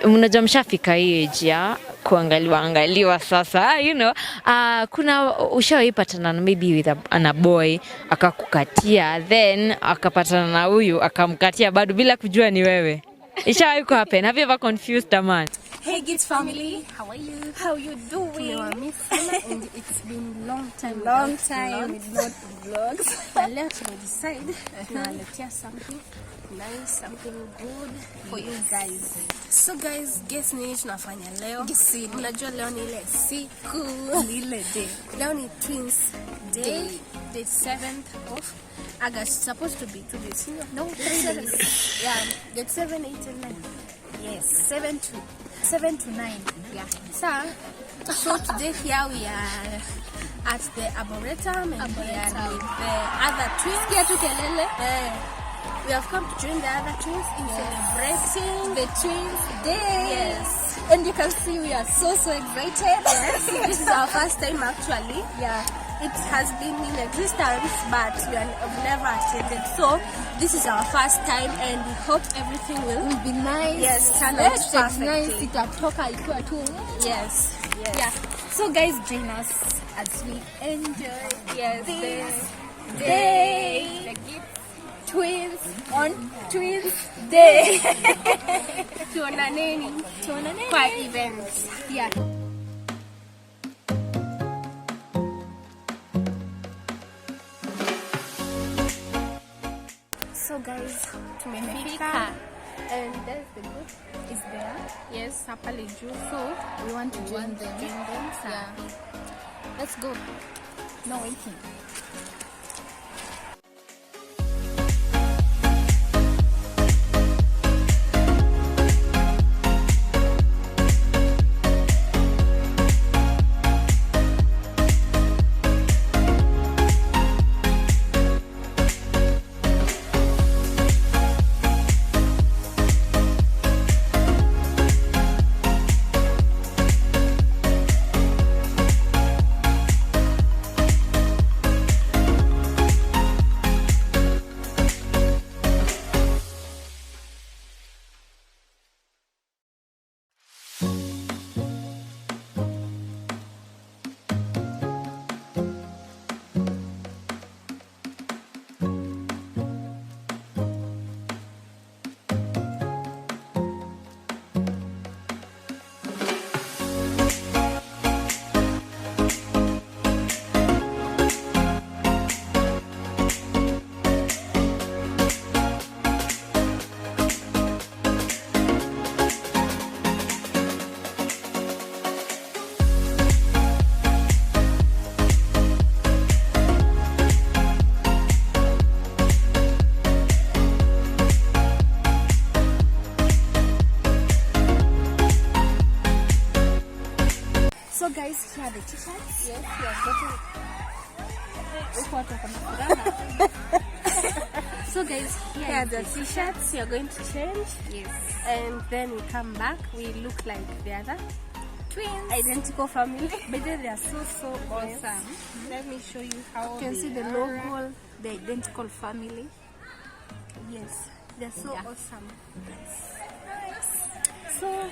mnajua mshafika hii age ya kuangaliwa sasa, kuna ushawaipatana maybe with a boy akakukatia, then akapatana na huyu akamkatia bado bila kujua ni wewe. Ishawahi happen? Have you ever confused a man? Hey Gits family, how are you? How you doing? And it's been long time with not vlogs. But let's decide to something nice, something good for you guys. So guys, guess nini tunafanya leo? Mnajua leo ni ile siku, ile day. Leo ni twins day, the 7th of August. It's supposed to be 2 days. No, 3 days. Yeah, get 7, 8 and 9. Yes, 7 to 9. Yeah. So today here we are at the Arboretum and we are with the other twins. We have come to join the other twins in celebrating the twins day. Yes. And you can see we are so excited. Yes. This is our first time actually. Yeah. It has been in existence, but we have never attended. So this is our first time, and we hope everything will be nice. Yes, turn out perfectly. Nice. Itatoka ikiwa tu. Yes. Yeah. So guys, join us as we enjoy this day. The Gits twins on Twins Day. Tuonaneni kwa events. Yeah. So guys, tumefika and there's the group is there. Yes, hapale juu. So we want to join them. Yeah. Let's go. No waiting. So guys, here are the t-shirts. Yes, we have gotten. So guys, here are the t-shirts. You're going to change. Yes. And then we come back. We look like the other Twins. identical family. But they are so awesome. Let me show you how You can see the logo, the identical family. Yes, they're so awesome. Nice. So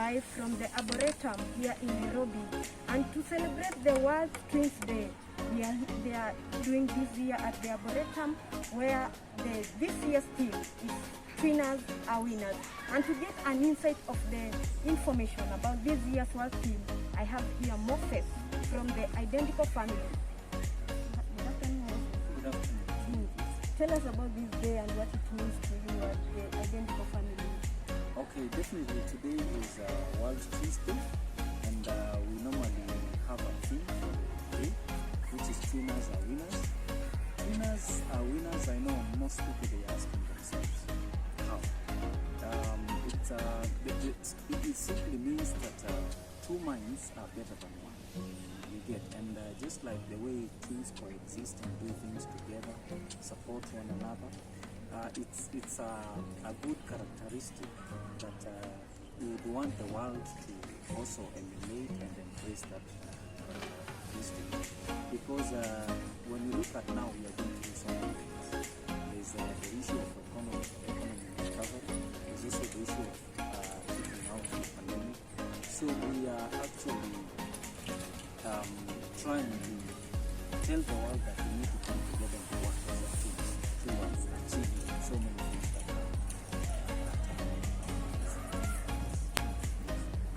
live from the Arboretum here in Nairobi. And to celebrate the World Twins Day, they are doing this year at the Arboretum, where this year's theme is Twinners are Winners. And to get an insight of the information about this year's World theme, I have here Moses from the Identical Family. Good afternoon. Good afternoon. Tell us about this day and what it means to you at the Identical Family. Okay, definitely today is World Twins Day, and we normally have a theme for the day, which is Twinners are Winners. Twinners are winners. I know most people they asking themselves how. It simply means that two minds are better than one. You get, and just like the way twins coexist and do things together, support one another. It's a good characteristic that we would want the world to also emulate and embrace that characteristic. Because when you look at now, we are going through so many things. There's the issue of economic recovery. There's also the issue of keeping out the pandemic. So we are actually trying to tell the world that we need to come together and work as a team towards achieving so many things that are.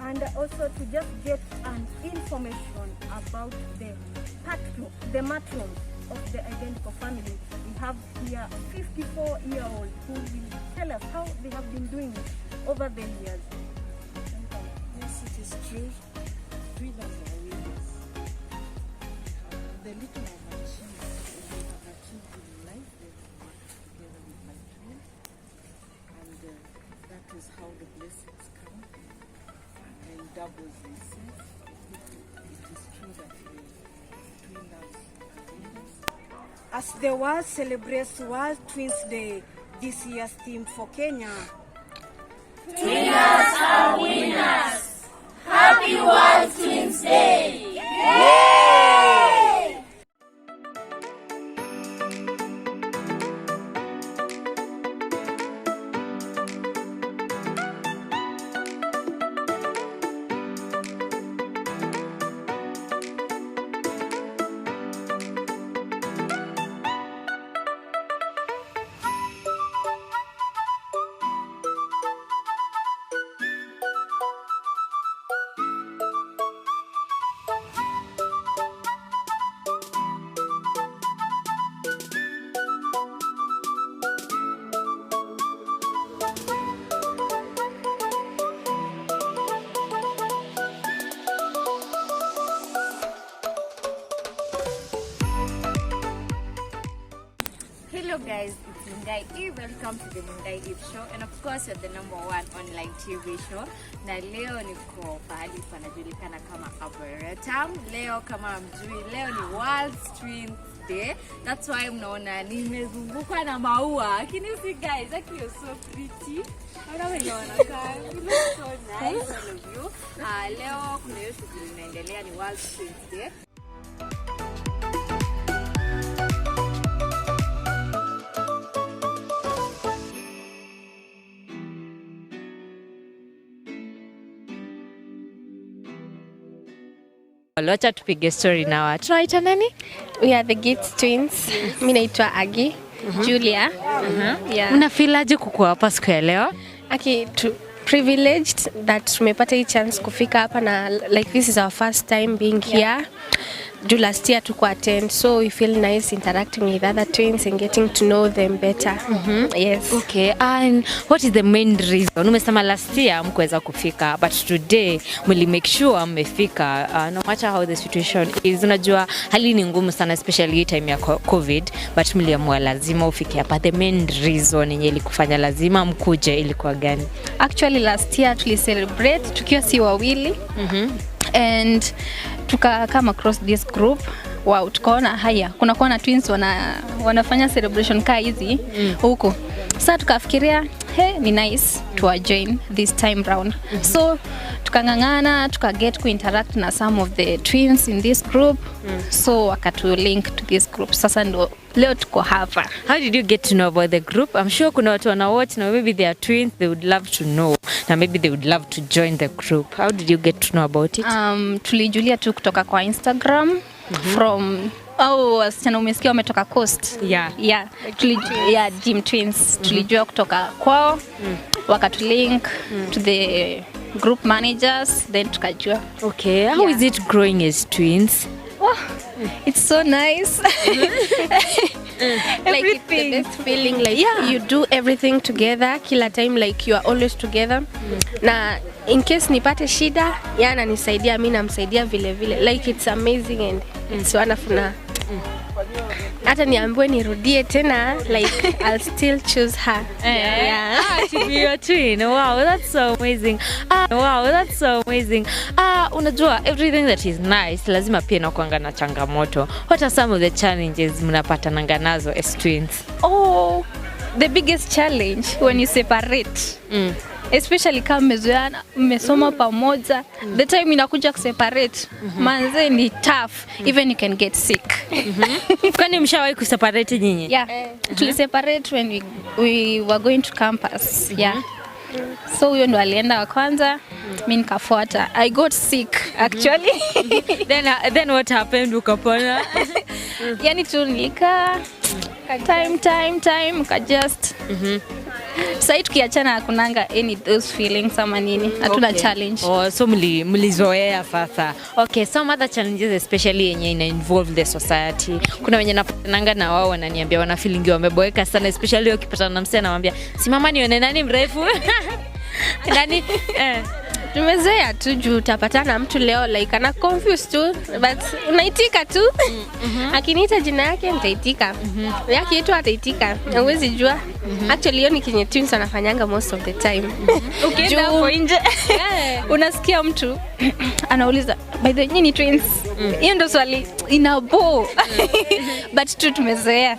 And also to just get an information about the matron of the Identical Family, we have here a 54-year-old who will tell us how they have been doing it over the years. Yes, it is true. Twinners are winners. The little I've achieved, they have achieved in life, they've worked together with my twin, and that is how the blessings come, and doubles themselves. It is true that twinners are winners. As the world celebrates World Twins Day, this year's theme for Kenya, Twinners are winners! Happy World Twins Day! Yay! Hello guys, it's Mungai. Welcome to the Mungai show, and of course you're the #1 online TV show. Na leo niko pahali panajulikana kama Arboretum. Leo kama mjui, leo ni World Twins Day. That's why mnaona nimezungukwa na maua. Can you see guys? Actually you're so pretty. You look so nice, all of you. Leo kuna hiyo shughuli inaendelea, ni World Twins Day. Wacha tupige story na watu. Tunaita nani? We are the Gifts Twins. Mimi naitwa Aggy, Julia. Yeah. Unafilaje kukuwa hapa siku ya leo? Privileged that tumepata hii chance kufika hapa, na like this is our first time being here. Last year to attend, so we feel nice interacting with other twins and getting to know them better. Yes. Okay, and what is the main reason? Umesema last year mkuweza kufika, but today muli make sure mmefika, no matter how the situation is. Unajua hali ni ngumu sana, especially time ya COVID, but mliamua lazima ufike hapa. The main reason yenye ilikufanya lazima mkuje ilikuwa gani? Actually last year tuli celebrate tukiwa si wawili. And tuka come across this group. Wow, tukaona haya kuna kuwa na twins wanafanya celebration kaa hizi huko. Sasa tukafikiria ni nice to join this time round. So tukangangana get to interact na some of the twins in this group. So wakatu link to this group. Sasa ndo leo tuko hapa. How did you get to know about the group? I'm sure kuna watu wana watch na maybe they are twins, they would love to know. Na maybe they would love to join the group. How did you get to know about it? Tulijulia tu kutoka kwa Instagram from wasichana umesikia wametoka Coast. Yeah. Gym Twins. Tulijua kutoka kwao. Wakatulink to the group managers, then tukajua. Okay, how is it growing as twins? Oh, it's so nice. Like it's the best feeling, like you do everything together kila time, like you are always together. Na in case nipate shida, yana nisaidia, mimi namsaidia vile vile. Like it's amazing and it's wonderful. Hata niambiwe nirudie tena, like I'll still choose her. To be your twin. Wow, that's so amazing. Unajua everything that is nice lazima pia inakuanga na changamoto. What are some of the challenges mnapatananga nazo as twins? Oh, the biggest challenge when you separate. Especially kama mmesoma pamoja, the time inakuja kuseparate, manze ni tough. Even you can get sick. Kwani mshawahi kuseparate nyinyi? Yeah. Tuliseparate when we were going to campus. Yeah. So huyo ndo alienda wa kwanza, mimi nikafuata. I got sick actually. Then what happened ukapona? Yani tu nika time ka just sasa tukiachana hakunanga any those feelings ama nini, hatuna challenge. Oh, so mlizoea sasa. Okay, some other challenges especially yenye ina involve the society. Kuna wenye napatananga na wao wananiambia wana feeling wameboeka sana, especially ukipatana na msee anamwambia simama nione nani mrefu. Nani tumezoea tu juu utapatana mtu leo like ana confused tu, but unaitika tu. Akiniita jina yake nitaitika. Yake yetu ataitika. Huwezi jua. Actually hiyo ni kenye twins anafanyanga most of the time. Ukienda hapo nje unasikia mtu anauliza by the way ni twins. Hiyo ndo swali inabo. But tu tumezoea.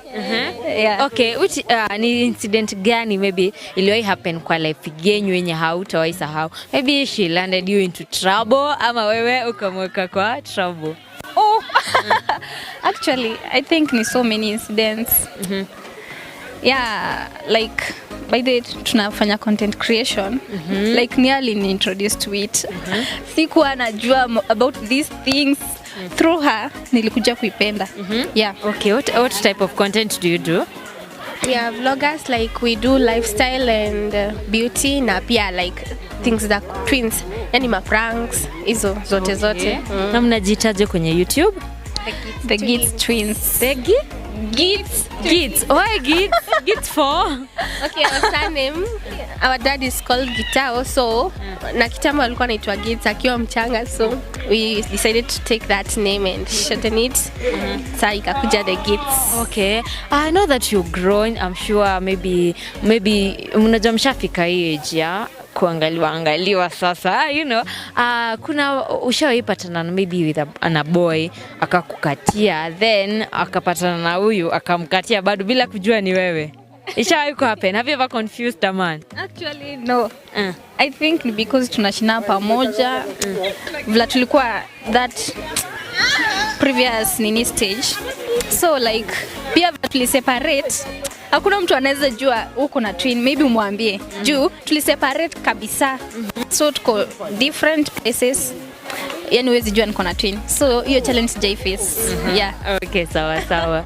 Okay, which ni incident gani maybe iliwahi happen kwa life yenyu yenye hautawahi sahau? Maybe she landed you into trouble ama wewe ukamweka kwa trouble? Actually I think ni so many incidents. Yeah, like by the way tunafanya content creation. Like nearly ni introduced to it. Sikuwa najua about these things. Through her nilikuja kuipenda. Yeah. Okay, what type of content do you do? We are vloggers, like we do lifestyle and beauty na pia like things that twins, yani ma pranks hizo zote. Na mnajitaje kwenye YouTube? The Gits Twins. The Gits. Why Gits? Gits for? Okay, our surname, our dad is called Gitao, so na kitambo alikuwa anaitwa Gits akiwa mchanga, so we decided to take that name and shorten it. Sasa ikakuja the Gits. Okay, I know that you're growing. I'm sure maybe mnajua mshafika hii age ya kuangaliwa sasa, you know. Kuna ushawahi patana maybe with a boy akakukatia, then akapatana na huyu akamkatia bado bila kujua ni wewe? Ishawahi happen? Have you ever confused a man? Actually no. I think because tunashina pamoja. Vila tulikuwa that previous nini stage. So like pia tuliseparate. Hakuna mtu anaweza jua uko na twin, maybe umwambie. Juu tuliseparate kabisa. So tuko different places. Yani huwezi jua niko na twin. So hiyo challenge sijai face. Yeah. Okay, sawa.